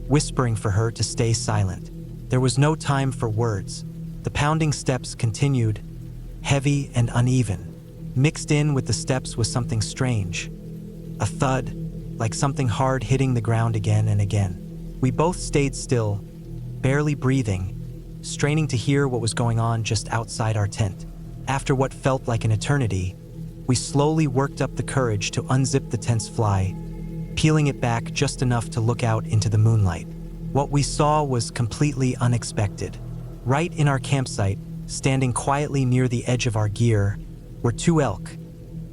whispering for her to stay silent. There was no time for words. The pounding steps continued, heavy and uneven. Mixed in with the steps was something strange. A thud, like something hard hitting the ground again and again. We both stayed still, barely breathing, straining to hear what was going on just outside our tent. After what felt like an eternity, we slowly worked up the courage to unzip the tent's fly, peeling it back just enough to look out into the moonlight. What we saw was completely unexpected. Right in our campsite, standing quietly near the edge of our gear, were two elk,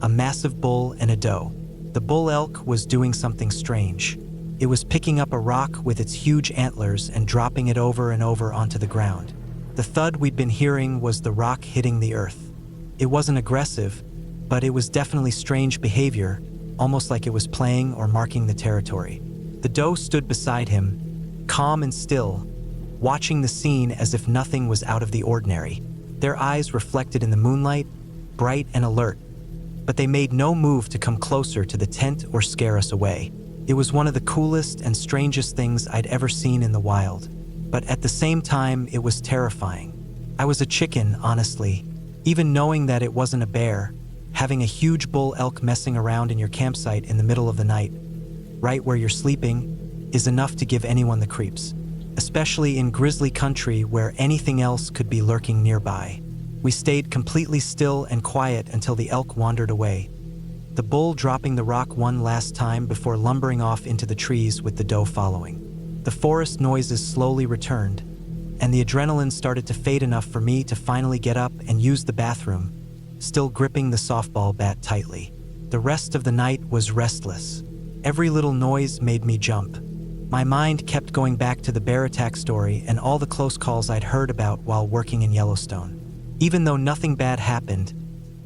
a massive bull and a doe. The bull elk was doing something strange. It was picking up a rock with its huge antlers and dropping it over and over onto the ground. The thud we'd been hearing was the rock hitting the earth. It wasn't aggressive, but it was definitely strange behavior, almost like it was playing or marking the territory. The doe stood beside him, calm and still, watching the scene as if nothing was out of the ordinary. Their eyes reflected in the moonlight, bright and alert, but they made no move to come closer to the tent or scare us away. It was one of the coolest and strangest things I'd ever seen in the wild, but at the same time, it was terrifying. I was a chicken, honestly. Even knowing that it wasn't a bear, having a huge bull elk messing around in your campsite in the middle of the night, right where you're sleeping, is enough to give anyone the creeps, especially in grizzly country where anything else could be lurking nearby. We stayed completely still and quiet until the elk wandered away, the bull dropping the rock one last time before lumbering off into the trees with the doe following. The forest noises slowly returned, and the adrenaline started to fade enough for me to finally get up and use the bathroom, still gripping the softball bat tightly. The rest of the night was restless. Every little noise made me jump. My mind kept going back to the bear attack story and all the close calls I'd heard about while working in Yellowstone. Even though nothing bad happened,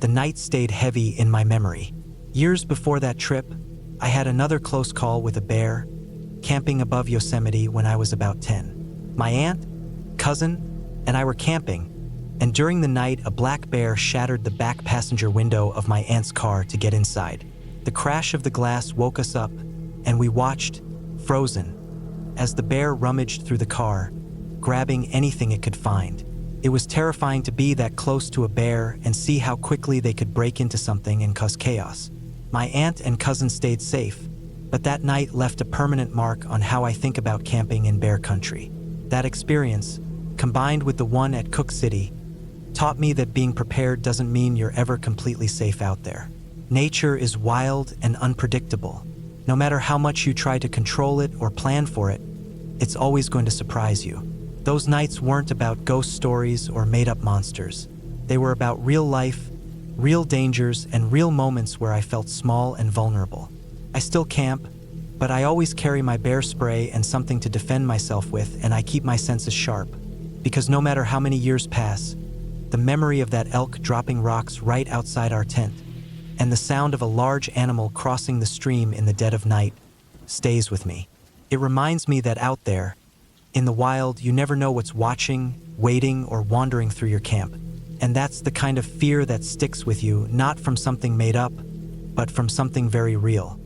the night stayed heavy in my memory. Years before that trip, I had another close call with a bear, camping above Yosemite when I was about 10. My aunt, cousin, and I were camping, and during the night a black bear shattered the back passenger window of my aunt's car to get inside. The crash of the glass woke us up, and we watched, frozen, as the bear rummaged through the car, grabbing anything it could find. It was terrifying to be that close to a bear and see how quickly they could break into something and cause chaos. My aunt and cousin stayed safe, but that night left a permanent mark on how I think about camping in bear country. That experience, combined with the one at Cook City, taught me that being prepared doesn't mean you're ever completely safe out there. Nature is wild and unpredictable. No matter how much you try to control it or plan for it, it's always going to surprise you. Those nights weren't about ghost stories or made-up monsters. They were about real life, real dangers, and real moments where I felt small and vulnerable. I still camp, but I always carry my bear spray and something to defend myself with, and I keep my senses sharp. Because no matter how many years pass, the memory of that elk dropping rocks right outside our tent, and the sound of a large animal crossing the stream in the dead of night, stays with me. It reminds me that out there, in the wild, you never know what's watching, waiting, or wandering through your camp. And that's the kind of fear that sticks with you, not from something made up, but from something very real.